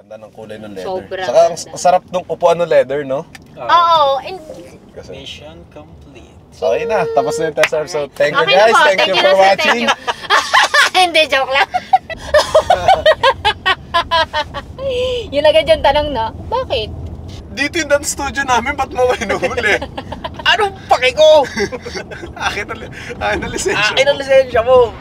Ganda ng kulay ng leather. Sobrang Saka ang ganda. sarap nung upuan ng leather, no? Oo. And Kasi, Mission complete. okay na, tapos na yung test drive. So, thank you okay na guys. po. Thank you na, for sir. watching. Thank you. Hindi, joke lang. Yun agad yung tanong na, bakit? Dito yung dance studio namin, ba't mo hinuhuli? Anong pake ko? Akin na lisensya Akin ang lisensya mo!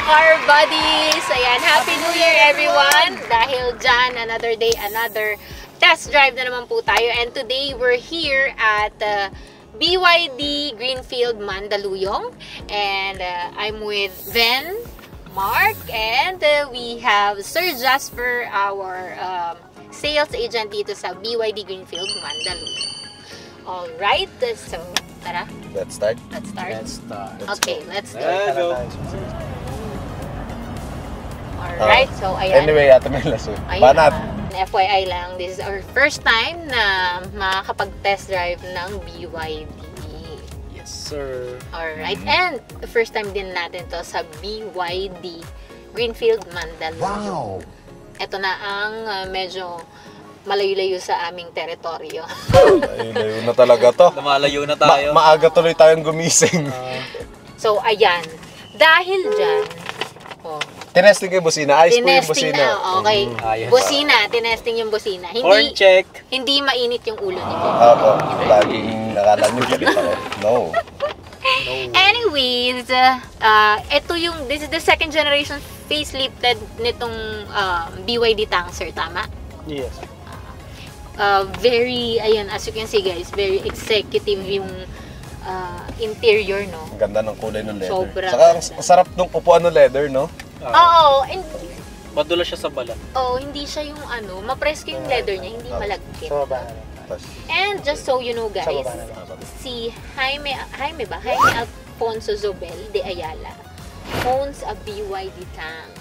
Car buddies! Ayan, Happy New Year everyone! Dahil dyan, another day, another test drive na naman po tayo. And today, we're here at BYD Greenfield, Mandaluyong. And I'm with Ven, Mark, and we have Sir Jasper, our sales agent dito sa BYD Greenfield, Mandaluyong. Alright, so tara. Let's start. Let's start. Let's start. Okay, let's go. Let's go. Alright, so ayan. Anyway, ate may laso. Ayun, Banat. FYI lang, this is our first time na makakapag-test drive ng BYD. Yes, sir. Alright, and the first time din natin to sa BYD Greenfield, Mandaluyong. Wow! Ito na ang medyo malayo-layo sa aming teritoryo. Ay, layo na talaga to. Lumalayo na tayo. Maaga tuloy tayong gumising. So, ayan. Dahil dyan, Tinesting yung busina. Ayos po yung tinesting busina. na, okay. Ayos. Busina, tinesting yung busina. Horn check. Hindi mainit yung ulo nito. Opo. Laging nakala nyo galit ako. No. Anyways, this is the second generation facelifted nitong BYD Tangser, tama? Yes. Very, ayan, as you can see guys, very executive yung interior, no? Ang ganda ng kulay ng leather. Sobrang Saka ang ganda. sarap nung upuan ng leather, no? Oo, and Madula siya sa balat. hindi siya yung mapresko yung leather niya, hindi malagkit. Tapos, And just so you know guys, si Jaime Alfonso Zobel de Ayala owns a BYD tank.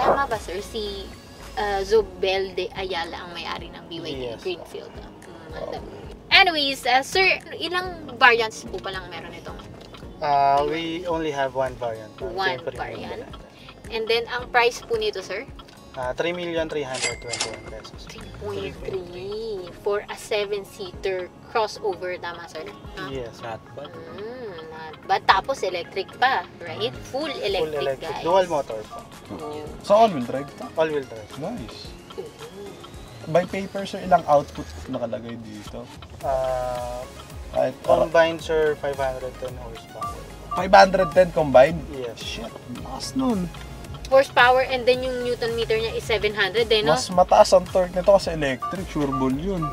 Tama ba sir? Si Zobel de Ayala ang may-ari ng BYD Greenfield. Anyways, sir, ilang variants po palang meron itong? We only have one variant. One variant. And then, ang price po nito, sir? 3,321,000 pesos. 3.3 for a 7-seater crossover, tama, sir? Yes. Not bad. Not bad. Tapos, electric pa, right? Full electric, guys. Dual motor po. so all-wheel drive to? All-wheel drive. Nice. By paper, sir, ilang output nakalagay dito? Kahit Combined, sir, 510 horsepower. 510 combined? Yes. Shit, lakas nun. Horsepower, and then yung Newton meter niya is 700, no? Mas mataas ang torque nito kasi electric, sure ball yun.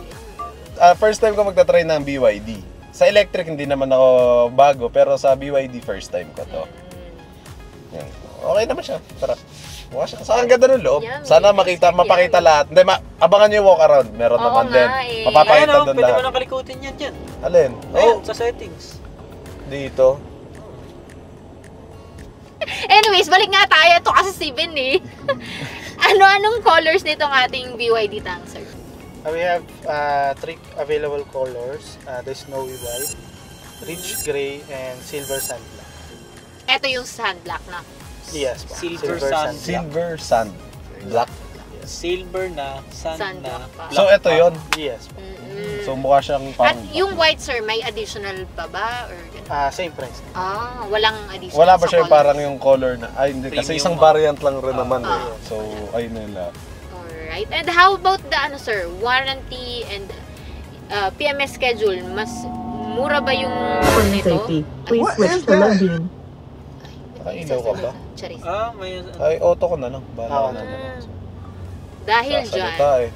First time ko magta-try ng BYD. Sa electric hindi naman ako bago, pero sa BYD first time ko to. Yan. Okay naman siya, tara. Saka ang ganda ng loob. Yummy. Sana mapakita lahat. Hindi, abangan nyo yung walk around. Meron Oo naman nga din. eh. Mapapakita Ayun, doon pwede mo lahat. nang kalikutin yan dyan. Alin? Ayun, sa settings. Dito. Anyways, balik nga tayo. Ito kasi si Ben eh. Ano-anong colors nitong ating BYD tank, sir? We have 3 available colors. The snowy white, rich gray, and silver sand black. Ito yung sand black na. Yes po. Silver sand. Silver sand. Black. Silver na, sand Sand na. black pa. So, ito yon. Yes po. So, mukha siyang At parang... yung white, sir, may additional pa ba? Or Same price. walang additional Wala ba sa siya yung color? parang yung color na... Ay, hindi. Kasi Premium isang one. variant lang rin naman eh. So, ayun na lang. Alright. And how about the, sir, warranty and PMS schedule? Mas mura ba yung nito? Please switch to low beam. Nakailaw ka ba? Charis. May... Ay, auto ko na lang. Bahala na naman. Dahil dyan, Sasalita eh.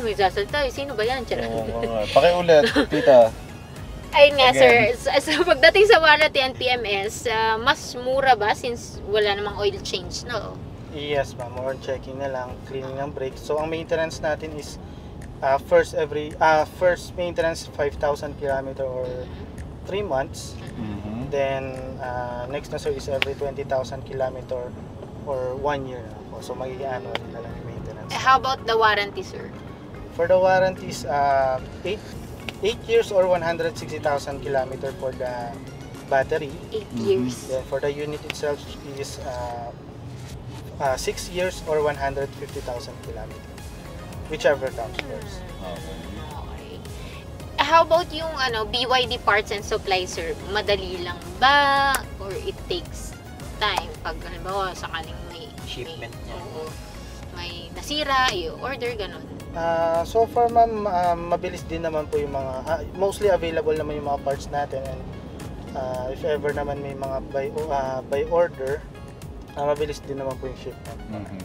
may sasalita eh. Sino ba yan? Charis. Oo nga. Pakiulit, tita. Ayun nga, Again. sir. So, pagdating sa warranty and PMS, mas mura ba since wala namang oil change, no? Yes, ma'am. More checking na lang, cleaning ng brakes. So, ang maintenance natin is first maintenance 5,000 km or 3 months. Mhm. Then, next na sir is every 20,000 km or 1 year na po. So, magiging annual na lang yung maintenance. How about the warranty, sir? For the warranties, 8 years or 160,000 km for the battery. 8 years. Then for the unit itself is 6 years or 150,000 km. Whichever comes first. Okay. How about yung BYD parts and supply, sir? Madali lang ba? Or it takes time? Pag halimbawa, sakaling may Shipment niya. Oo, may nasira, i-order, ganun. So far ma'am, mabilis din naman po yung mga, mostly available naman yung mga parts natin, and if ever naman may mga by order, mabilis din naman po yung shipment. Mhm.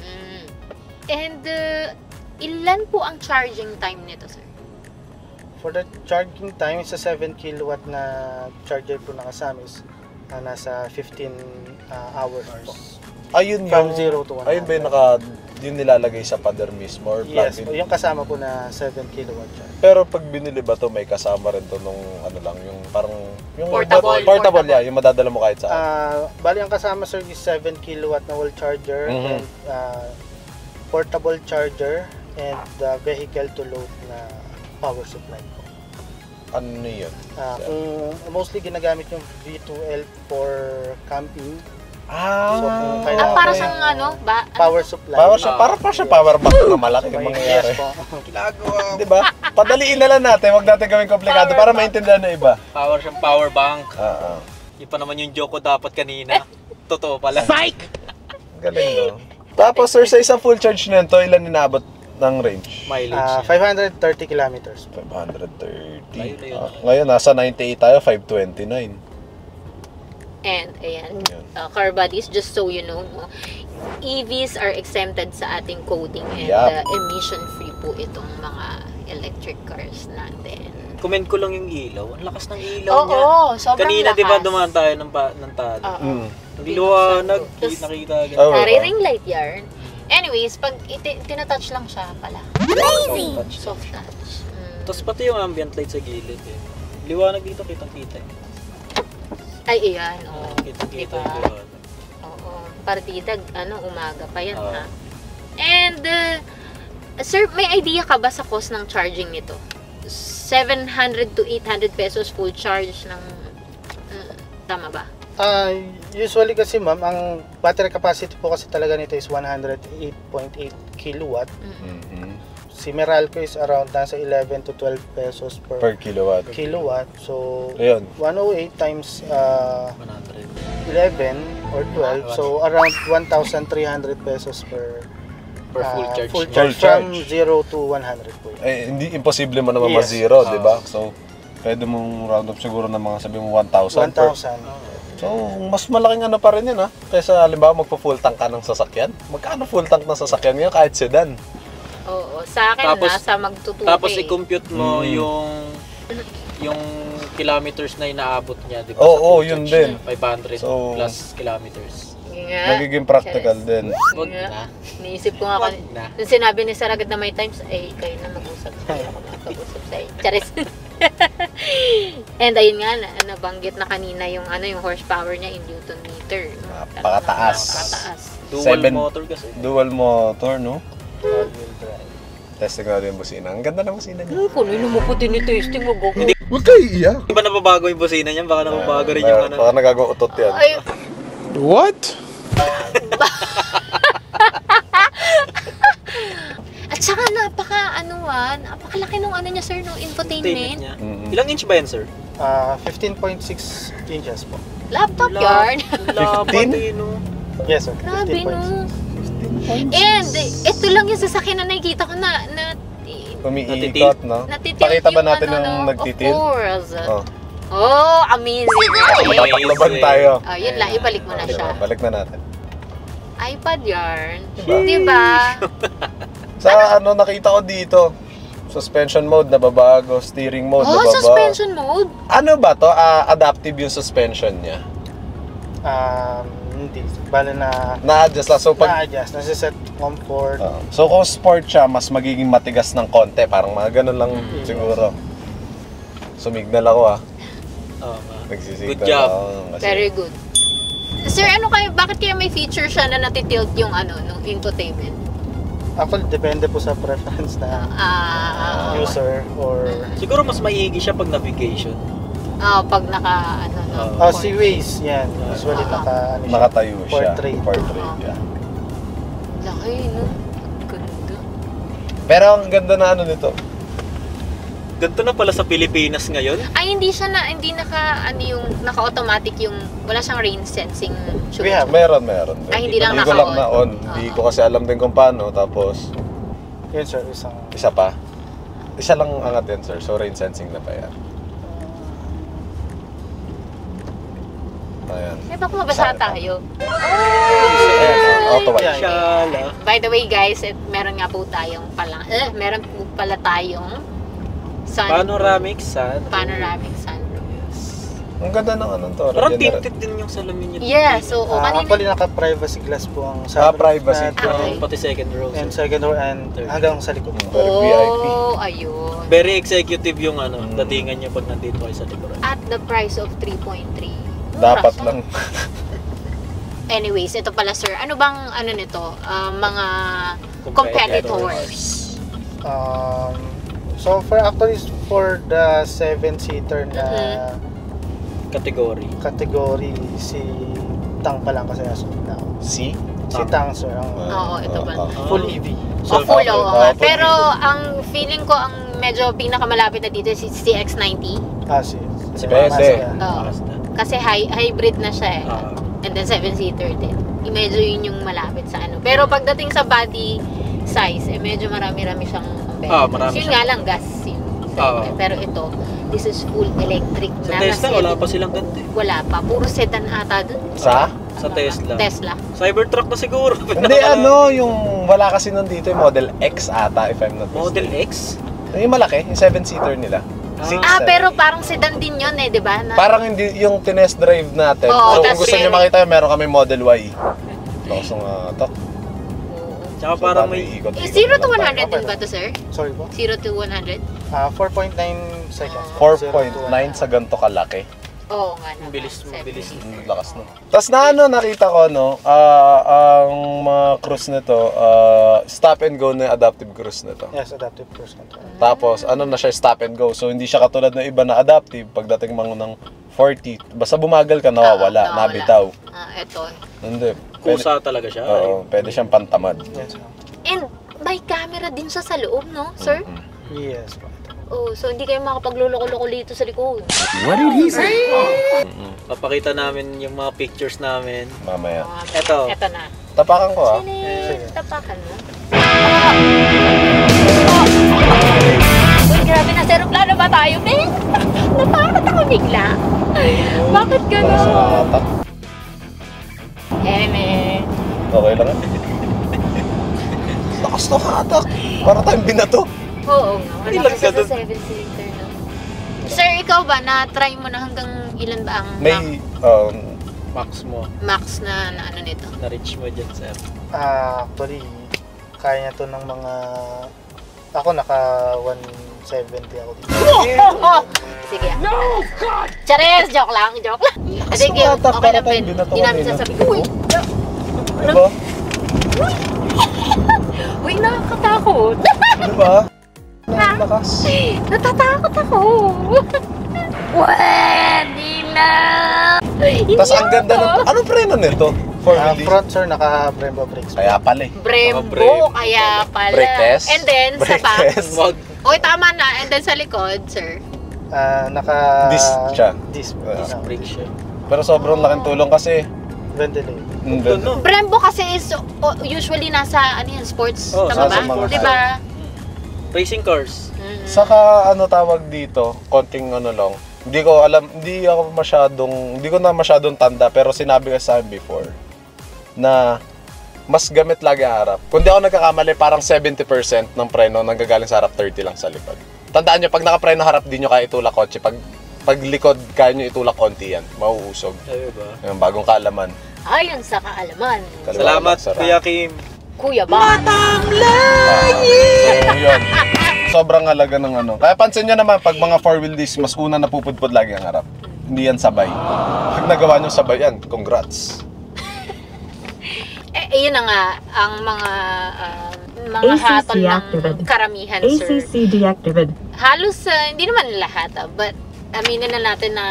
Mm. And ilan po ang charging time nito, sir? For the charging time, is a 7 kilowatt na charger po nakasama is nasa 15 hours po. Ayun From yung 0 to 100. ayun ba yung nilalagay sa pader mismo or Yes, plug-in? yung kasama po na 7 kilowatt charger. Pero pag binili ba to may kasama rin to nung lang yung parang yung Portable. portable yeah, yung madadala mo kahit saan. Bali ang kasama sir is 7 kilowatt na wall charger Mhm. and portable charger and vehicle to load na power supply po. Ano yun? Kung mostly ginagamit yung V2L for camping, So, kung Para okay. sa power supply. Power siya, para pa siya power bank na malaki yung mangyayari. Yes po. Di ba? Padaliin na lang natin, wag natin gawing komplikado para maintindihan ng iba. Power siyang power bank. Oo. Yun pa naman yung joke ko dapat kanina. Totoo pala. Galing no. Tapos sir, sa isang full charge nito, ilan inabot ng range? Mileage niya. 530 kilometers po. 530. Ayun. Ngayon, nasa 98 tayo, 529. And ayan, car bodies, just so you know, no, EVs are exempted sa ating coding and Yup. emission-free po itong mga electric cars natin. Comment ko lang yung ilaw. Ang lakas ng ilaw Oo, niya. sobrang Kanina, lakas. di ba, dumaan tayo ng tado. Oo. Mm. Ang liwanag, Tapos, nakita agad. Oh, ring light yarn. Anyways, pag tinatouch lang siya pala. Soft touch. Tapos pati yung ambient light sa gilid eh. Liwanag dito, kitang-kita eh. Ay, iyan. Oh, Kitang-kita diba? yung liwanag. Oo. Partida, umaga pa yan, Oo. ha? And, sir, may idea ka ba sa cost ng charging nito? 700 to 800 pesos full charge ng... tama ba? Usually kasi ma'am, ang battery capacity po kasi talaga nito is 108.8 kilowatt. Mhm. Si Meralco is around nasa 11 to 12 pesos per Per kilowatt. kilowatt. So, Ayun. 108 times 100. 11 or 12. So, around 1,300 pesos per Per full charge. full niya. charge Full charge. from 0 to 100 po. Eh, hindi imposible mo naman Yes. ma-zero, di ba? So, pwede mong round up siguro ng mga sabi mo 1,000 per. 1,000. So, mas malaking ano pa rin yun ha. Kaysa halimbawa magpo-full tank ka ng sasakyan. Magkano full tank ng sasakyan ngayon kahit sedan? Oo. Sa akin, Tapos- nasa magtutupi. Tapos i-compute mo Mm. yung kilometers na inaabot niya, di ba? Oo, sa full yun charge din. niya. 500 So, plus kilometers. Nga. Nagiging practical din. Wag Nga. na. Niisip ko nga Wag na. nung sinabi ni Saragad na may times, ay kayo na mag-usap. Hindi ako makapag-usap sa Charis. And ayun nga, nabanggit na kanina yung yung horsepower niya in Newton meter. Napakataas. Napakataas. Dual 7 motor kasi. Dual motor, no? All-wheel drive. Testing natin yung busina. Ang ganda ng busina niya. Kunin mo po tinitesting mo. Huwag kayo iiyak. Di ba nababago yung busina niya? Baka nababago rin yung ano. Baka nagagawa utot yan. Ay, What? at saka napakalaki nung niya sir, no infotainment. Niya. Mhm. Ilang inch ba yan, sir? 15.6 inches po. Laptop yarn. Lapat 15? eh, no? Yes, sir. Grabe 15.6. no. And ito lang yung sasakyan na nakikita ko na Umiikot, no? natitil Pakita ba yung natin yung no? nagtitil? Of course. Oh. Oh, amazing. Tatakloban tayo. Oh, yun lang, ibalik mo na siya. Balik na natin. iPad yarn. Diba? Diba? Sa nakita ko dito, suspension mode nababago, steering mode Oh, nababago. suspension mode? Ano ba to? Adaptive yung suspension niya. Hindi. Bale na Na-adjust lang. So, pag, na-adjust. Nasa-set comfort. so kung sport siya, mas magiging matigas ng konti. Parang mga ganun lang siguro. Sumignal ako Oo. Nagsisignal Good job. ako. Kasi, Very good. Sir, bakit kaya may feature siya na natitilt yung nung infotainment? Actually, depende po sa preference na user or... Siguro mas maigi siya pag navigation. Pag si Waze, yan. Usually siya. nakatayo siya. Portrait. Yeah. Laki, no? Ganda. Pero ang ganda na nito. Ganito na pala sa Pilipinas ngayon. Ay, hindi naka-automatic yung, wala siyang rain sensing. We have. Meron. Ay, hindi lang Hindi ko lang naka-on. na-on. Hindi ko kasi alam din kung paano. Tapos, Yun sir, isang... isa pa. Isa lang angat yan, sir. So, rain sensing na pa yan. Ayan. Baka mabasa tayo. Ayan, auto white. Yeah. Shala. By the way, guys, meron po pala tayong Panoramic sun. panoramic sunroof. Ang ganda ng anong to. Parang regenerate. tinted din yung salamin niya. Yeah, so Actually, naka-privacy glass po ang privacy. Okay. Pati second row. And second row and hanggang sa likod. Very VIP. Ayun. Very executive yung Mm. datingan niya pag nandito kayo sa likuran. At the price of 3.3. Dapat lang. Anyways, ito pala sir. Ano bang nito? Mga competitors. So for the 7-seater na Category. category, si Tang pa lang kasi as of now. See? Si Tang sir, ang Oo, ito ba? full EV. Full, oo nga. full Pero ang feeling ko, ang medyo pinakamalapit na dito si CX-90. Si Pwede. Mazda. Oo. Kasi hybrid na siya eh. Ah. And then 7-seater din. Medyo yun yung malapit sa Pero pagdating sa body size, medyo marami-rami siyang competitors. Marami Yun siya. nga lang, gas. Pero ito, this is full electric Sa na. Tesla, wala pa silang ganito. Wala pa. Puro sedan ata dun. Sa? Sa Tesla. Tesla. Cybertruck na siguro. Hindi, yung wala kasi nandito yung Model X ata, if I'm not Model mistaken. X? Yung malaki, yung 7-seater nila. Pero parang sedan din yun eh, di ba? Parang hindi yung tinest drive natin. Oo, So kung that's gusto niyo really- makita, meron kami Model Y. Lakas ng to. Tsaka parang may... 0 to 100 din ba to, sir? Sorry po. 0 to 100? 4.9 seconds. 4.9 sa ganito kalaki. Oo nga naman. Mabilis. Ang lakas no. Tapos nakita ko ang mga cruise nito, stop and go na adaptive cruise nito. Yes, adaptive cruise control. Tapos na siya stop and go. So hindi siya katulad ng iba na adaptive pagdating mga ng 40. Basta bumagal ka nawawala, nabitaw. Ito. Hindi. Kusa talaga siya. Oo, pwede siyang pantamad. Yes. And may camera din siya sa loob, no, sir? Yes po. Oh, so hindi kayo makapagluloko-loko dito sa likod. Papakita namin yung mga pictures namin. Mamaya. Eto. Ito na. Tapakan ko Sige, tapakan mo. Uy, grabe, nasa aeroplano ba tayo, Ben? Natakot ako bigla. Bakit gano'n? Men. Okay lang. Lakas to hatak. Para tayong binato. Oo nga. Wala Ilan kasi ka sa dun? 7-seater, no? Sir, ikaw ba, na-try mo na hanggang ilan ba ang May, Max mo. max na nito? Na-reach mo dyan, sir. Actually, kaya niya to ng mga... Ako naka 170 ako dito. Sige. No, God! Chares! Joke lang. Sige, hatak, okay para lang, tayong Ben. binato Hindi namin kanina. sasabi. Uy! diba? Uy, nakakatakot. Diba? Lakas. Natatakot ako. Pwede na. Tapos ang ganda ng... Anong preno nito? Front sir, naka Brembo brakes. Kaya pala eh. Brembo, kaya pala. Brake test? And then, sa Brake back. test. Wag. Okay, tama na. And then sa likod, sir. Naka... Disc siya. Disc. Brake siya. Pero sobrang laking tulong kasi. Ventilator. Ano? Brembo kasi is usually nasa sports. Oh, tama nasa ba? mga Diba? Racing cars. Saka tawag dito, konting lang. Hindi ko alam, hindi ko na masyadong tanda pero sinabi ko sa akin before na mas gamit lagi ang harap. Kung di ako nagkakamali, parang 70% ng preno nanggagaling sa harap, 30 lang sa likod. Tandaan nyo, pag nakapreno harap, di nyo kaya itulak kotse. Pag likod, kaya nyo itulak konti yan. Mauusog. Sabi ba? Yung bagong kaalaman. Ayon sa kaalaman. Salamat, Sarap. Kuya Kim. Kuya ba? So, yun. Sobrang halaga ng ano. Kaya pansin nyo naman, pag mga 4-wheel disc, mas una napupudpud lagi ang harap. Hindi yan sabay. Pag nagawa nyo sabay yan, congrats. Yun na nga, ang mga ACC hatol ng activated. karamihan, sir. ACC deactivated. Halos, hindi naman lahat, but aminin na natin na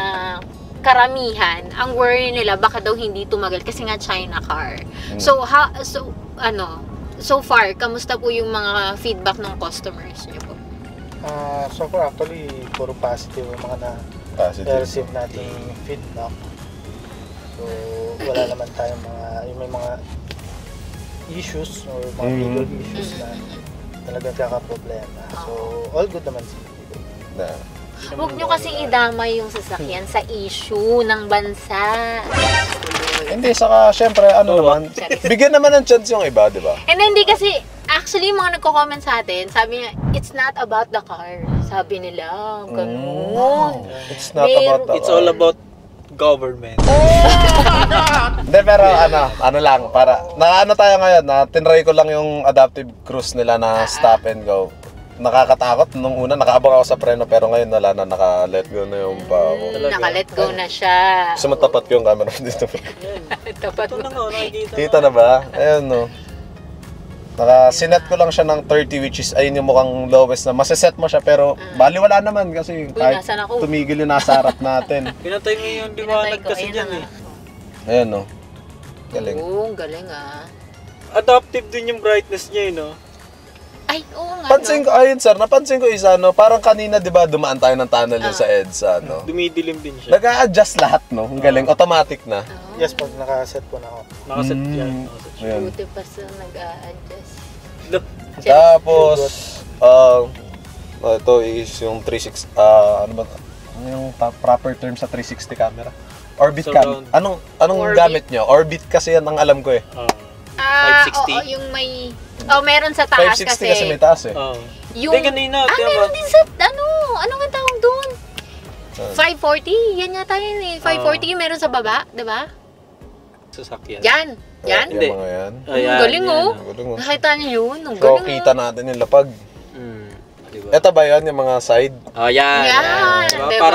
karamihan, ang worry nila, baka daw hindi tumagal kasi nga China car. So far, kamusta po yung mga feedback ng customers niyo po? So far actually, puro positive yung mga na-receive nating feedback. So, wala naman tayong may mga issues or mga legal issues na talagang kakaproblema. So, all good naman siguro. Huwag nyo kasi idamay yung sasakyan sa issue ng bansa. Hindi, saka syempre, naman, bigyan naman ng chance yung iba, di ba? And hindi kasi, actually, mga nagko-comment sa atin, sabi niya, it's not about the car. Sabi nila, ganun. It's not about the It's all about government. Hindi, pero ano lang, para, tayo ngayon, tinry ko lang yung adaptive cruise nila na stop and go. Nakakatakot. Nung una, nakaabang ako sa preno, pero ngayon wala na, naka-let go na yung pa ako. Naka-let go na siya. Gusto mo tapat ko yung camera dito. Tapat Ito mo. na nga, nakikita. Kita na ba? Ayun, no. Sinet ko lang siya ng 30, which is, ayun yung mukhang lowest na. Maseset mo siya, pero baliwala naman kasi kahit nasan ako? tumigil yung nasa harap natin. Pinatay mo yung liwanag Pinatay ko, kasi ayun dyan na eh. nga. Ayun, no. Galing. Oo, galing Adaptive din yung brightness niya eh, no? Ay, oo nga, Pansin ko, ayun sir, napansin ko isa, parang kanina, di ba, dumaan tayo ng tunnel yun sa EDSA, Dumidilim din siya. Nag-a-adjust lahat, no? Ang galing, automatic na. Yes, pag nakaset po na ako. Nakaset yan. Nakaset siya. Ayun. Buti pa sa nag-a-adjust. Tapos, ito is yung 360, ano ba? Ano yung proper term sa 360 camera? Orbit cam. Surround. Anong Orbit. gamit nyo? Orbit kasi yan ang alam ko eh. 560. Oo, yung may... meron sa taas 560 kasi. kasi may taas eh. Yung... Hindi, kanina, meron din sa... Ano nga tawag doon? 540, yan yata yun eh. 540 meron sa baba, di ba? Sasakyan. Yan. Yan. Yung mga yan. Ang galing oh. Ang galing oh. Nakita niyo yun? Ang So, galing kita natin yung lapag. Diba? Ito ba yun, yung mga side? Yan. Yan, Diba? diba?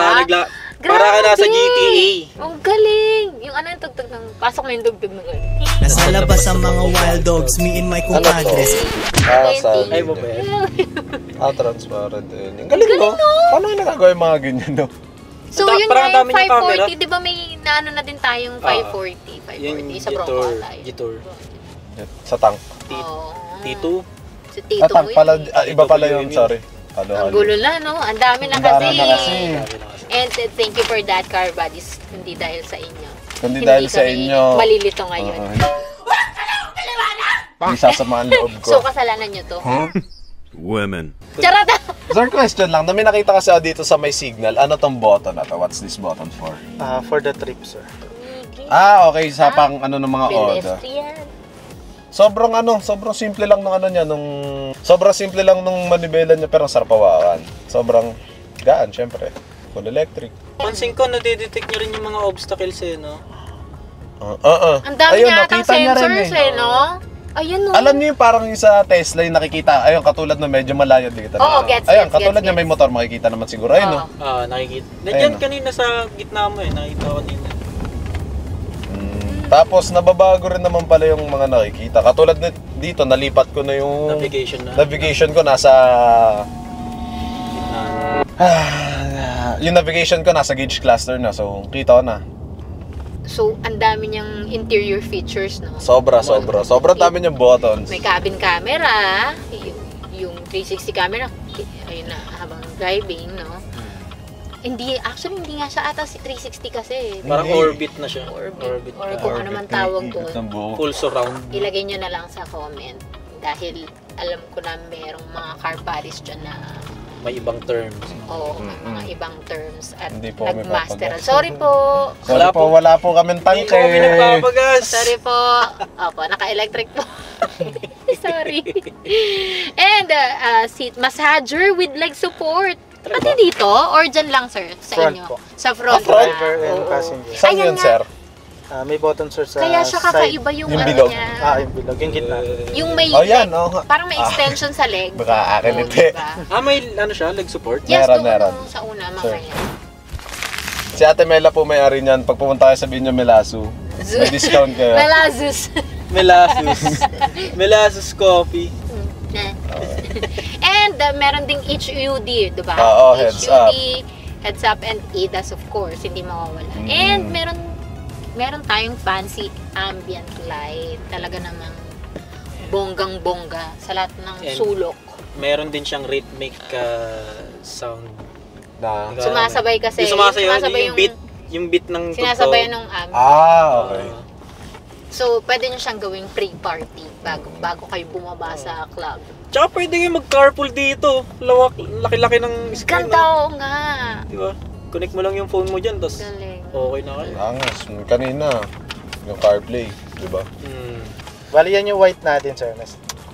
Para ka nasa Grabe! GTA. Ang galing! Yung ano yung tugtog ng... Pasok na yung tugtog ng gano'n. Nasa labas ang mga wild dogs, me and my Ano to? compadres. Side. Ay, ba yan? Transparent yun. Ang galing no? Paano yung nagagawa yung mga ganyan no? So Ang yun parang nga dami yung niyang camera. 540, di ba may naano na din tayong 540? 540 sa Bronco tayo. Gitor. Sa tank. Oo. T2. Sa Tito tank mo pala, yun. iba pala yun, sorry. Ang gulo na, no? Ang dami na Ang dami kasi. na kasi. And thank you for that, car buddies. Hindi dahil sa inyo. Kundi dahil sa kami inyo. malilito ngayon. Hindi sasamaan loob ko. So, kasalanan nyo to. Women. Charot! Sir, question lang. May nakita kasi ako dito sa may signal. Ano tong button na to? What's this button for? For the trip, sir. Okay. Sa pang ano ng mga order. Pedestrian. Sobrang simple lang nung ano niya, sobrang simple lang nung manibela niya pero ang sarap hawakan. Sobrang gaan, syempre. Full electric. Pansin ko, nadidetect nyo rin yung mga obstacles eh, no? Ang dami Ayun, niya atang nakita niya rin sensors eh, no? Ayun, no? Alam niyo yung parang yung sa Tesla yung nakikita, ayun, katulad na medyo malayo, di kita Oo, na. gets, Ayun, gets, katulad gets, niya may motor, makikita naman siguro. Ayun, no? Nakikita. Ayun, Nandiyan no? kanina sa gitna mo eh, nakita ko kanina. Tapos nababago rin naman pala yung mga nakikita. Katulad dito, nalipat ko na yung navigation ko nasa yung navigation ko nasa gauge cluster na. So, kita ko na. So, ang dami niyang interior features, no? Sobrang dami niyang buttons. May cabin camera, yung 360 camera, ayun na, habang driving, no? Hindi nga siya ata si 360 kasi. Parang Hindi. orbit na siya. Orbit. Or kung ano man tawag doon. Full surround. Ilagay nyo na lang sa comment. Dahil alam ko na merong mga car buddies dyan na may ibang terms. Oo, mga ibang terms at Hindi po kami nagmasteral. papagas. Sorry po. Sorry po, wala po kaming Hindi tangke. ko kami nagpapagas. Sorry po. Opo, naka-electric po. Sorry. And seat massager with leg support. Pati dito? Or dyan lang, sir? Sa Front inyo? po. Sa front. Driver and Oo. passenger. Saan Ayan yun, nga. sir? May button sir sa Kaya siya side. kakaiba yung Yung ano bilog. niya. Yung bilog. Yung gitna. Yung may Oh, yan, leg. oh. Parang may extension sa leg. Baka akin Oo, ito. diba? May ano siya, leg support? Yes, Meron, doon meron. sa una, Sir. mamaya. Si Ate Mela po may-ari niyan. Pag pumunta kayo sa Binyo Melasu, may discount kayo. Melazus. Melasus. Melasus coffee. And meron ding HUD, diba? Oo, heads up. Heads up and ADAS of course, hindi mawawala. And meron tayong fancy ambient light. Talaga namang bonggang-bongga sa lahat ng And sulok. Meron din siyang rhythmic sound. Na. Sumasabay kasi. Yung sumasayaw, sumasabay yung beat ng tugtog. sinasabay ng ambient. Okay. So, pwede nyo siyang gawing pre-party bago kayo bumaba sa club. Tsaka pwede kayo mag-carpool dito. Laki-laki ng screen. Ganda nga. Diba? Connect mo lang yung phone mo dyan, tapos Galing. okay na kayo. Angas. Kanina, yung CarPlay, di ba? Bali yan yung white natin sir.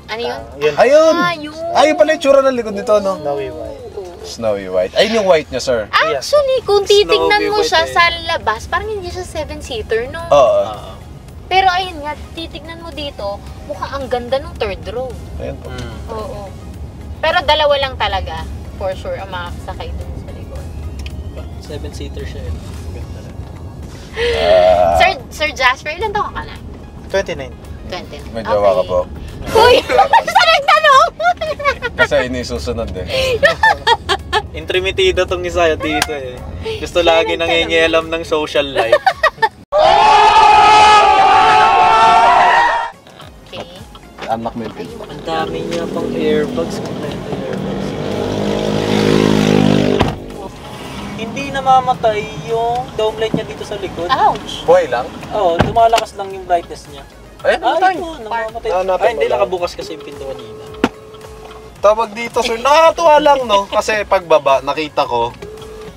Ano yun? Yun. Ayun! Yun. Ayun pala yung tsura ng likod nito, no? Snowy white. Snowy white. Ayun yung white niya, sir. Actually, kung titignan Snowy mo white siya eh. sa labas, parang hindi siya 7-seater, no? Oo. Pero ayun nga, titignan mo dito, mukhang ang ganda ng third row. Ayun po. Oo. Pero dalawa lang talaga, for sure, ang makakasakay dun sa likod. 7-seater siya. Ganda lang. Sir Jasper, ilan taon ka na? 29. 20. May jowa ka po. Uy! Saan nagtanong? Kasi ini susunod eh. Intrimitido tong isa dito eh. Gusto lagi nangingielam ng social life. Okay. Anak mo yung pin. Ang dami niya pang airbags. Kompleto airbags. Hindi namamatay yung dome light niya dito sa likod. Ouch! Buhay lang? Oo, lumalakas lang yung brightness niya. Ayun, namatay. Ito, namamatay. Natambala. Hindi, nakabukas kasi yung pinto kanina. Tawag dito, sir. Nakakatuwa lang, no? Kasi pagbaba, nakita ko,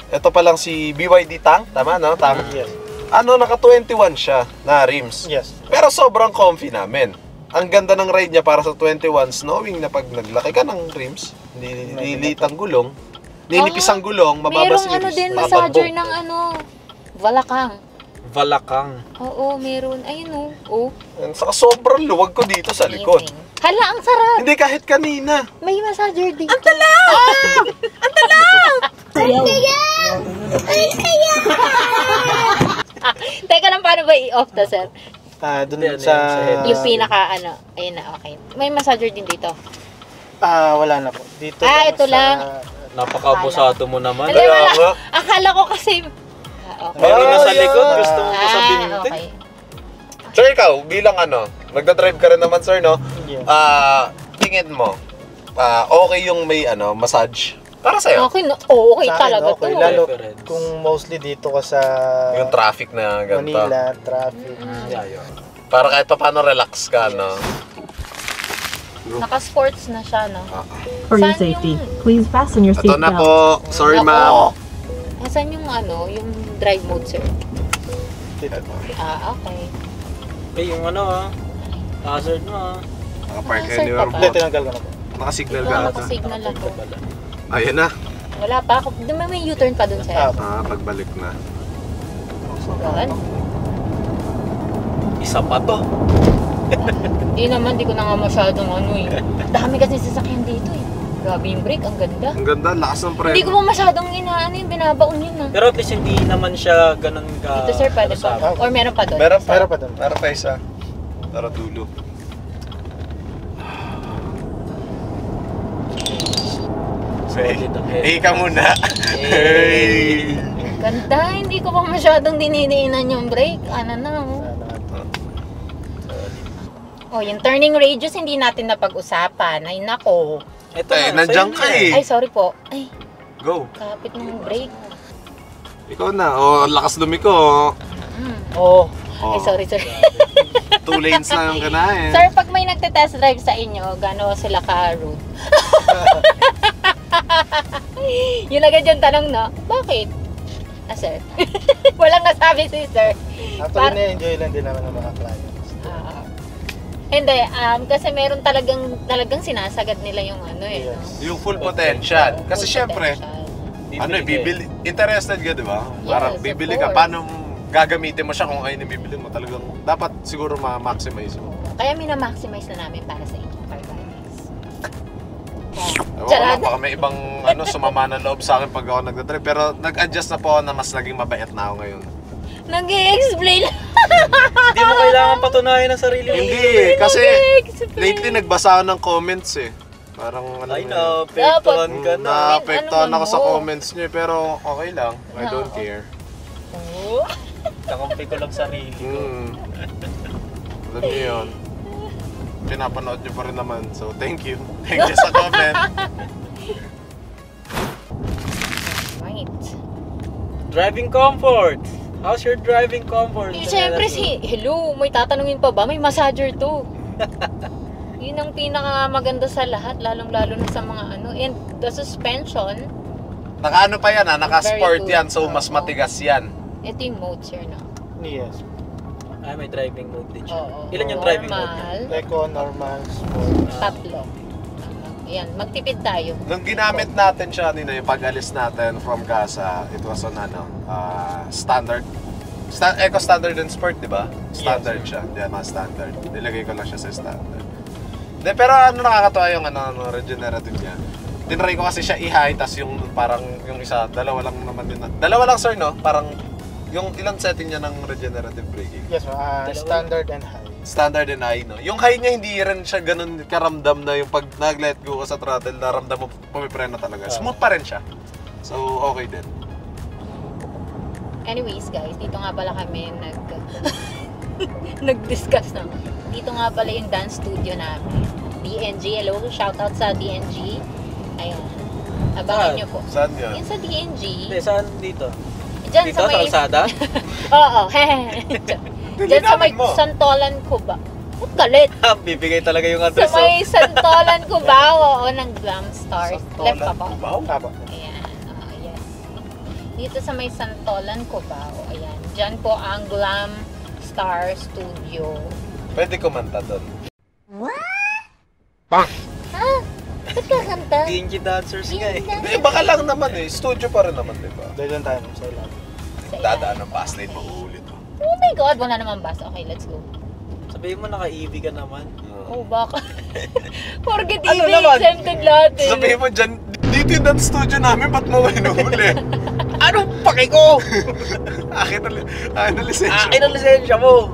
ito pa lang si BYD Tank. Tama, no? Tank. Yes. Ano, naka 21 siya na rims. Yes. Pero sobrang comfy namin. Ang ganda ng ride niya para sa 21s, knowing na pag naglaki ka ng rims, nililit ang gulong, ninipis ang gulong, mababas Merong ano din, massager ng ano, balakang. Valakang. Oo, meron. Ayun oh. Saka sobrang luwag ko dito sa likod. Amazing. Hala, ang sarap. Hindi kahit kanina. May massager dito. Ang talaw! Ang talaw! Teka lang, paano ba i-off to, sir? Dun Hindi, sa... Yung pinaka ano, ayun na, okay. May massager din dito. Wala na po. Dito Ito sa- lang. Napaka-abusato mo naman. Hindi, Kaya wala. nga. Akala ko kasi... okay. Meron na sa Ayan. likod, gusto mo pa sa binte. okay. Sir, ikaw, bilang ano, nagda-drive ka rin naman, sir, no? Yeah. Tingin mo, okay yung may ano, massage? Para sa'yo. Okay, okay Sa akin, talaga okay. to. Lalo Preference. kung mostly dito ka sa Yung traffic na ganito. Manila, traffic. Para kahit pa paano relax ka, no? Naka-sports na siya, no? For your Saan safety, yung- please fasten your Ito na seatbelt. po. Sorry, Ako. ma'am. Nasaan yung ano, yung drive mode, sir? Dito po. Okay. Yung ano hazard mo Naka-park Ah, sir, anywhere papa. po. Hindi, tinanggal ko na po. Nakasignal Ito, ka ata. nakasignal ako. Ayun na. Wala pa ako. May U-turn pa dun, sir. Pagbalik na. God. Isa pa to. Hindi naman, di ko na nga masyadong ano eh. Dami kasi sasakyan dito eh. Grabe yung brake, ang ganda. Ang ganda, lakas ng preno. Hindi ko pa masyadong inaano yung binabaon yun ah. Pero at least hindi naman siya ganun ka... Dito sir, pwede pa. kasama. Or meron pa doon? Meron pa. Meron pa dun. Meron pa isa. Tara dulo. Solid ang head. Hey ka muna. Hey. Ganda, hindi ko pa masyadong dinidiinan yung brake. Ano na oh. Oh, yung turning radius hindi natin napag-usapan. Ay nako. Ito Eh, na, nandiyan sa'yo ka na. eh. Ay, sorry po. Ay, Go. kapit ng brake. Ikaw na. Oh, lakas lumiko. Oh. Oh. Ay, sorry, sir. 2 lanes lang ka na eh. Sir, pag may nagte-test drive sa inyo, gano'n sila ka-rude? Yun agad yung tanong, no? Bakit? Sir. Walang nasabi si sir. Actually, na-enjoy lang din naman ng mga clients. Hindi, kasi meron talagang sinasagad nila yung ano eh. Yes. No? Yung full potential. Kasi Full syempre, potential. bibili, interested ka, di ba? Parang Yes, bibili of ka, course. paano gagamitin mo siya kung ayun yung bibili mo? Talagang, dapat siguro ma-maximize mo. Kaya mina-maximize na namin para sa inyo, Carbanis. Ewan ko Charot. lang, baka may ibang sumama ng loob sa akin pag ako nagdadrive. Pero nag-adjust na po ako na mas naging mabait na ako ngayon. Nag-i-explain. Hindi mo kailangan patunayan ang sarili mo. Hindi, kasi Nag-i-explain. lately nagbasa ako ng comments eh. Parang ano Ay, yun. naapektuhan ka na. Naapektuhan Ano ako sa mo? comments niyo pero okay lang. I don't Oo. care. Oh. Nakampi ko lang sarili ko. Alam niyo yun. Pinapanood niyo pa rin naman. So, thank you. Thank you sa comment. Right. Driving comfort. How's your driving comfort? Siyempre hello, may tatanungin pa ba? May massager to. Yun ang pinakamaganda sa lahat, lalong-lalo na sa mga ano. And the suspension, Naka-ano pa yan ha? Naka-sport Very good. yan. So, mas matigas yan. ito yung modes here na. Yes. Ay, may driving mode din siya. Oo. Ilan yung driving mode niya? Normal, Eco, normal, sport. tatlo. Ayan, magtipid tayo. Nung ginamit natin siya kanina, yung pag-alis natin from casa, it was on standard. Eco standard and sport, di ba? Standard siya. Hindi naman standard. Nilagay ko lang siya sa standard. De, pero nakakatawa yung regenerative niya. Tinry ko kasi siya i-high, tas yung parang yung isa, dalawa lang naman din. Dalawa lang sir, no? Parang yung ilang setting niya ng regenerative braking. Yes, standard and high. Standard and high, no? Yung high niya, hindi rin siya ganun karamdam na yung pag nag-let go ka sa throttle, naramdam mo pumipreno talaga. Smooth pa rin siya. So, okay din. Anyways guys, dito nga pala kami nag-discuss na. Dito nga pala yung dance studio namin. DNG, hello, shoutout sa DNG. Ayan. Abangan Saan? nyo po. Saan yun? Yung sa DNG. Hindi, saan dito? Diyan Dito sa kalsada? Oo, Diyan sa may Linawin mo. Santolan Cubao. Ba't galit? Bibigay talaga yung Sa address. may Santolan Cubao, oo, ng Glam Stars. Left pa ba? Cubao? Tama. Ayan, yes. Dito sa may Santolan Cubao, ayan. Diyan po ang Glam Star Studio. Pwede kumanta doon. Ha? Ba't kakanta? DNG dancers nga eh. Hindi, baka lang naman eh. Studio pa rin naman, di ba? Dahil lang tayo sa ilan. Dadaan ng fast lane, mauulit mo. Oh my God, wala naman bus. Okay, let's go. Sabihin mo naka-EV ka naman. Oh, baka. Forget Ano EV, naman? exempted lahat eh. Sabihin mo dyan, dito yung dance studio namin, ba't mo hinuhuli? Anong paki ko? Akin na lisensya Akin ang lisensya mo!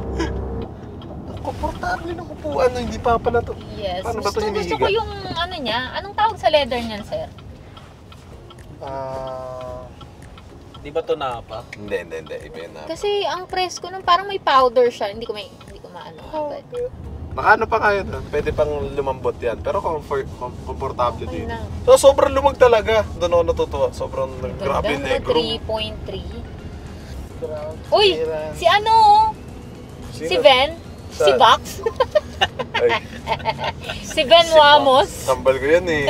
Komportable ng upuan, hindi pa pala to. Yes. Paano ba ito Gusto ko yung ano niya. Anong tawag sa leather niyan, sir? Di ba to napa? Hindi. Iba yun na. Kasi ang press ko nung parang may powder siya. Hindi ko maano. But, Nakaano pa kayo doon? Pwede pang lumambot yan. Pero komportable okay din. lang. So, sobrang lumag talaga. Doon ako natutuwa. Sobrang grabe Ganda, negro. 3.3. Ground. Uy! clearance. Si ano? Si Sino? Ben? Si Saan? Box? Ay, Si Ben Wamos? tambal ko yan eh.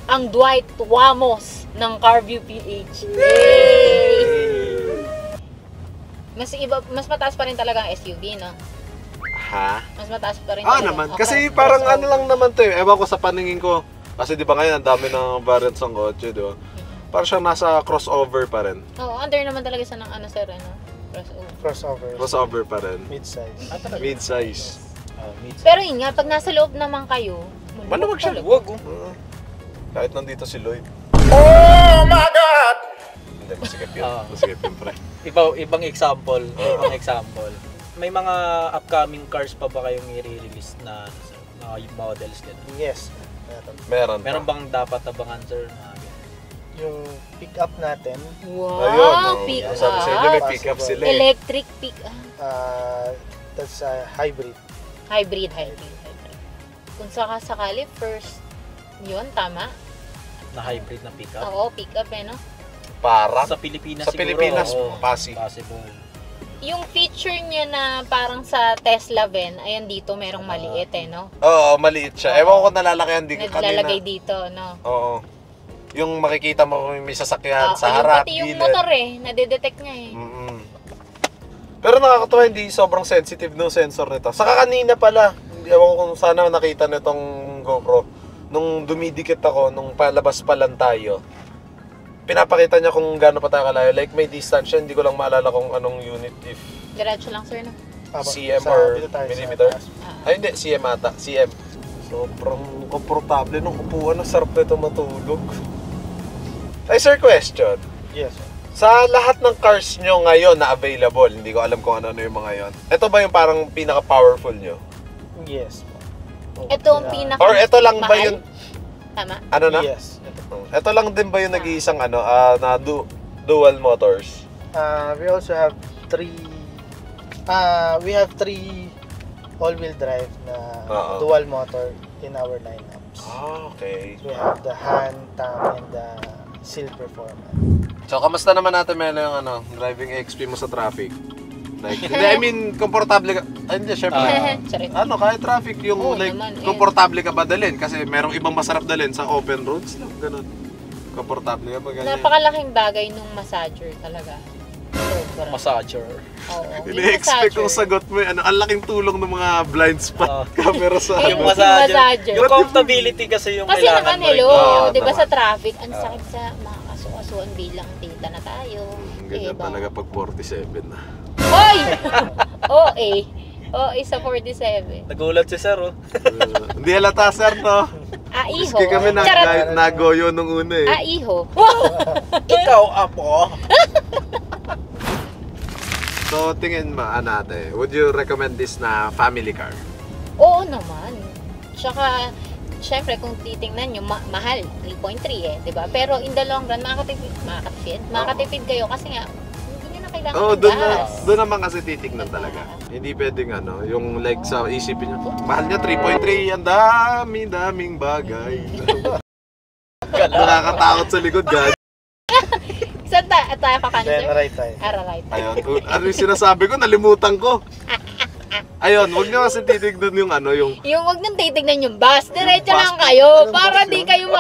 Ang Dwight Wamos ng Carview PH. Yay! Mas mataas pa rin talaga ang SUV, no? Ha? Mas mataas pa rin Naman. Kasi parang ano lang naman to eh. Ewan ko sa paningin ko. Kasi di ba ngayon ang dami ng variants ng kotse, di ba? Parang siyang nasa crossover pa rin. Oo, under naman talaga siya ng ano, sir, ano? Crossover. Crossover pa rin. Mid-size. Mid-size. Pero yun nga, pag nasa loob naman kayo, Maluwag siya. talaga. Huwag oh. Kahit nandito si Lloyd. Oh my God! Hindi, masikip yun. Ah. Masikip yun, pre. Ibang example. Ibang example. May mga upcoming cars pa ba kayong i-release na mga models ganun? Yes. Meron pa. Meron bang dapat abangan, sir? Yung pick-up natin, Wow, Ayun, no. pick Sabi sa inyo, may up. pick up sila eh. Electric pick up. that's hybrid. Hybrid. Kung sakali, first, yun, tama? Na hybrid na pickup? Oo, pick up no? Para? Sa Pilipinas Sa siguro. Pilipinas, oo, Pasig. possible. yung feature niya na parang sa Tesla Van, ayan dito merong maliit no? Oo, maliit siya. Ewan ko nalalakihan di kanina. Naglalagay dito, no? Oo. Yung makikita mo kung may sasakyan sa yung harap, pati yung gilid. motor nadidetect niya Mm-mm. Pero nakakatuwa, hindi sobrang sensitive ng sensor nito. Saka kanina pala, ewan ko kung sana nakita nitong GoPro. Nung dumidikit ako, nung palabas pa lang tayo, pinapakita niya kung gaano pa tayo kalayo. Like may distance siya, hindi ko lang maalala kung anong unit, if Diretso lang, sir, no? cm or millimeter. Ay hindi, cm ata. cm. Sobrang komportable nung upuan. Ang sarap nito matulog. Ay sir, question. Yes, sir. Sa lahat ng cars nyo ngayon na available, hindi ko alam kung ano yung mga yon. Ito ba yung parang pinaka-powerful nyo? Yes. Ito ang pinaka Or ito lang ba mahal? yung... Tama? Ano na? Yes. Ito lang din ba yung nag-iisang na dual motors? We also have three all-wheel drive na dual motor in our lineups. Okay. We have the Han, Tam, and the Seal Performance. So, kamusta naman natin yung driving XP mo sa traffic? Like, hindi, I mean, komportable ka. Ay, hindi, syempre. Sorry. Kahit traffic, yung Oo like, naman, komportable ka ba dalhin? Kasi merong ibang masarap dalhin sa open roads lang, ganun. Komportable ka ba ganyan? Napakalaking bagay nung massager talaga. Sobra. Massager. Oo. Ini-expect kong sagot mo ang laking tulong ng mga blind spot camera sa Yung Yung massager. massager. Yung comfortability kasi yung Kasi kailangan mo rin. hello, di ba tama. sa traffic, ang sakit sa mga kasuan bilang tita na tayo. Ganyan Diba? talaga pag 47 na. Hoy! OA sa 47. Nagulat si Sir, oh. Hindi halata, sir, no? Aiho. Maski kami Charot. nagoyo nung una eh. Aiho. Ikaw, Apo. So, tingin mo, ate, would you recommend this na family car? Oo naman. Tsaka, syempre kung titingnan nyo, mahal, 3.3 di ba? Pero in the long run, makakatipid kayo kasi nga, hindi nyo na kailangan ng gas. Doon naman kasi titignan talaga. Hindi pwedeng yung like sa isipin nyo, mahal niya 3.3, ang daming bagay. Nakakatakot sa likod, guys. Saan tayo kakanyo, Then sir? right tayo. Right. Ayun, ano yung sinasabi ko, nalimutan ko. Ayun, huwag nyo kasi titignan yung Yung wag nang titignan yung bus, diretso lang kayo, para di kayo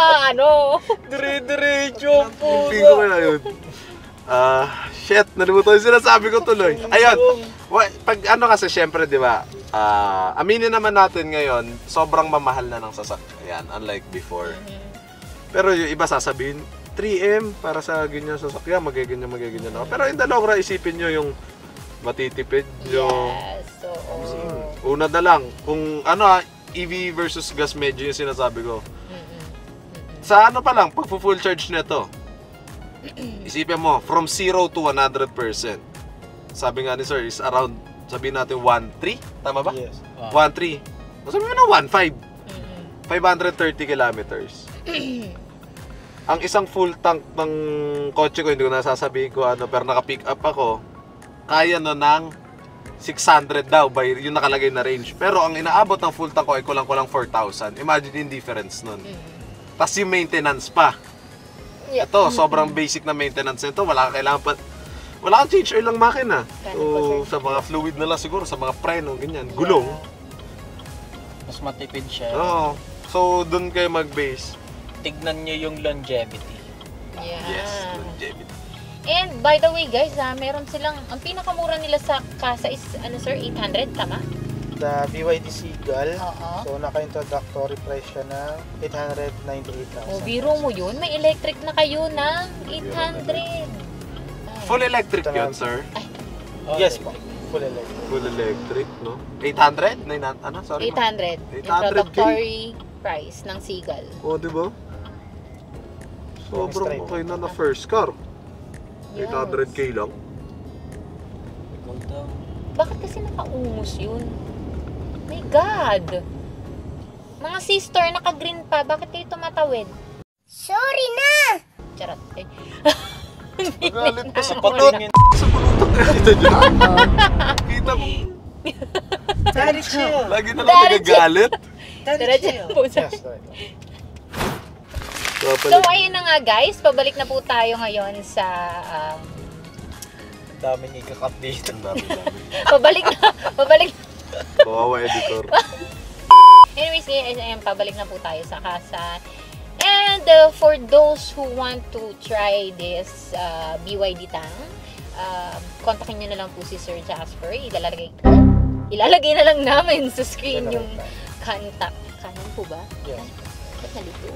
Dire-diretso po. Hindi ko kaya yun. Shit, nalimutan yung sinasabi ko tuloy. Ayun, pag kasi syempre, di ba, aminin naman natin ngayon, sobrang mamahal na ng sasakyan, unlike before. Pero yung iba sasabihin, 3M para sa ganyan sasakyan, magaganyan ako. Pero in the long run, isipin nyo yung matitipid nyo. Yes, so, Una na lang, kung EV versus gas medyo yung sinasabi ko. Sa pa lang, pag full charge nito, isipin mo, from 0 to 100%. Sabi nga ni sir, is around, sabihin natin 1.3, tama ba? Yes. 1.3. Sabi mo na 1.5. 530 kilometers. Ang isang full tank ng kotse ko, hindi ko nasasabihin ko pero naka-pick up ako, kaya ng 600 daw by yung nakalagay na range. Pero ang inaabot ng full tank ko ay kulang-kulang 4,000. Imagine yung difference nun. Tapos yung maintenance pa. Ito, sobrang basic na maintenance nito. Wala kang change oil lang makina. So, sa mga fluid na lang siguro, sa mga preno, ganyan. Gulong. Mas matipid siya. Oo. So, dun kayo mag-base. Tignan nyo yung longevity. yeah. Yes, longevity. And by the way guys, meron silang, ang pinakamura nila sa kasa is, sir, 800, tama? The BYD Seagull. Oo. So, naka-introductory price siya ng 898,000. O, biro mo yun, may electric na kayo ng 800. Full electric yun, sir. Yes po. Full electric. Full electric, no? 800? 900? Sorry. 800. 800K? Introductory price ng Seagull. O, di ba? Sobrang okay na first car. 800K lang. Bakit kasi nakaungos yun? My God! Mga sister, naka-green pa. Bakit kayo tumatawid? Sorry na! Charot. Eh. Magalit pa sa Patot. Sa pulutan kita dyan. Kita mo. Daddy chill. Lagi na lang nagagalit. Diretso po sa... Yes, right. So, ayun na nga guys. Pabalik na po tayo ngayon sa daming ikakat dito. Ang dami. Pabalik na. Pabalik na. Kawawa editor. Anyways, guys, ayan, pabalik na po tayo sa kasa. And for those who want to try this BYD Tang, kontakin nyo na lang po si Sir Jasper. Ilalagay na lang namin sa screen yung contact. Kanan po ba? Yes. Ba't nalito?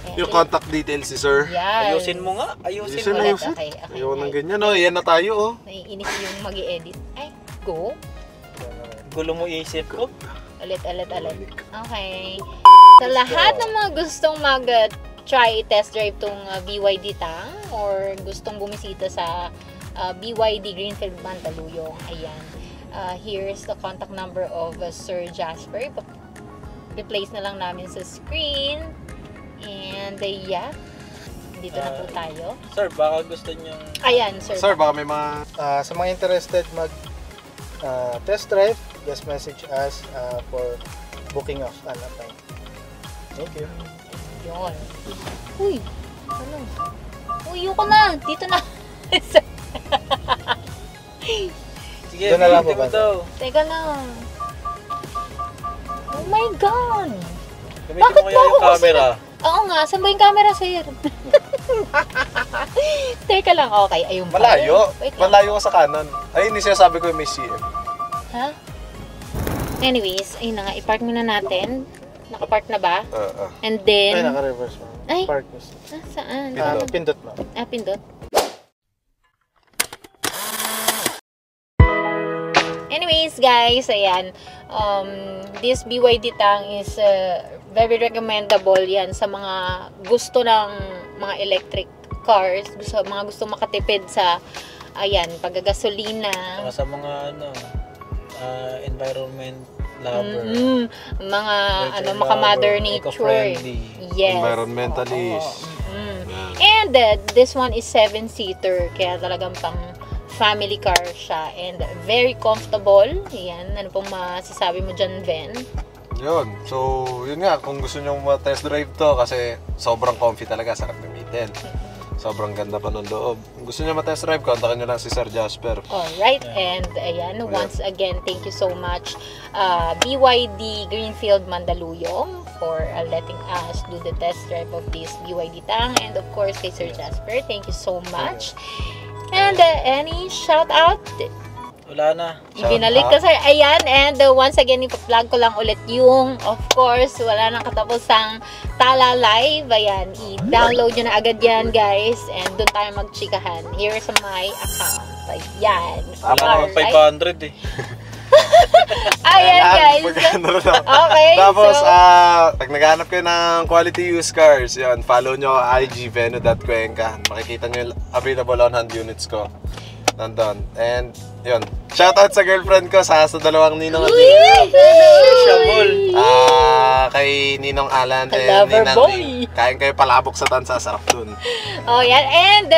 Ayan, Yung contact details si sir. Yan. Ayusin mo nga. Ayusin Ayusin mo. na, Ulit, okay. Ayaw ng ganyan. Oh, yan na tayo, oh. Naiinis yung mag-i-edit. Ay, go. Gulo mo isip ko. Ulit. Okay. Sa lahat ng mga gustong mag-try test drive tong BYD Tang or gustong bumisita sa BYD Greenfield Mandaluyong, ayan. Here's the contact number of Sir Jasper. Replace na lang namin sa screen. And yeah, dito na po tayo. Sir, baka gusto nyo... Ayan, sir. Sir, baka may mga... Sa mga interested mag test drive, just message us for booking of an appointment. Thank you. Yun. Uy, ano? Uy, ko na. Dito na. Sige, Doon na lang po bitin mo ba? daw. Teka lang. Oh my God. Gamitin Bakit mo kaya mo yung ako camera. Oo nga, saan ba yung camera, sir? Teka lang, okay. Ayun pa. Malayo. Wait lang. Malayo ka sa kanan. Ay, hindi siya sabi ko yung may CM. Ha? Anyways, ayun na nga, i-park muna natin. Naka-park na ba? And Ay, then... naka-reverse mo. Ay. Park mo. Saan? Pindot mo. Pindot. Anyways, guys, ayan. This BYD Tang is very recommendable yan sa mga gusto ng mga electric cars, mga gusto makatipid sa paggagasolina. Saka sa mga environment lover. Mga Nature mga mother lover, nature. eco-friendly. Yes. Environmentalist. And this one is 7-seater, kaya talagang pang family car siya and very comfortable. Yan, ano pong masasabi mo dyan, Ben? Yun. So, yun nga. Kung gusto nyo ma-test drive to kasi sobrang comfy talaga. Sarap gamitin. Sobrang ganda pa ng loob. Kung gusto nyo ma-test drive, kontakin nyo lang si Sir Jasper. Alright, and ayan, once again, thank you so much BYD Greenfield Mandaluyong for letting us do the test drive of this BYD Tang, and of course kay Sir Jasper, thank you so much. And any shout out? Wala na. Ibinalik ka, sir. Ayan, and once again, ipa-plug ko lang ulit yung, of course, wala nang katapusang Tala Live. Ayan, i-download nyo na agad yan, guys. And doon tayo magchikahan. Here's my account. Ayan. Wala Alright. naman 500 eh. Ayan, guys. Okay, Tapos, so... pag naghanap kayo ng quality used cars, yun, follow nyo IG Veno.Cuenca. Makikita nyo yung available on hand units ko. Nandun. And, yun. Shoutout sa girlfriend ko sa dalawang ninong at Shabol. kay Ninong Alan and Lover Ninang boy. Ring. Kain kayo palabok sa tansa. Sarap dun. Oh, yan. And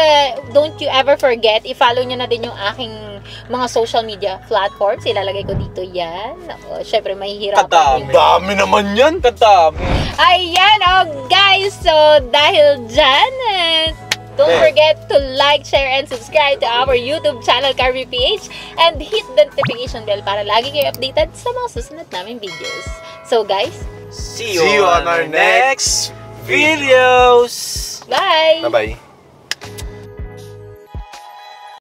don't you ever forget, i-follow nyo na din yung aking mga social media platforms. Ilalagay ko dito yan. Syempre, mahihirapan. Kadami. Dami naman yan! Kadami. Ayan, oh guys. So, dahil dyan, don't forget to like, share, and subscribe to our YouTube channel, Carby PH, and hit the notification bell para lagi kayo updated sa mga susunod naming videos. So, guys, See you on our next videos. bye! Bye-bye.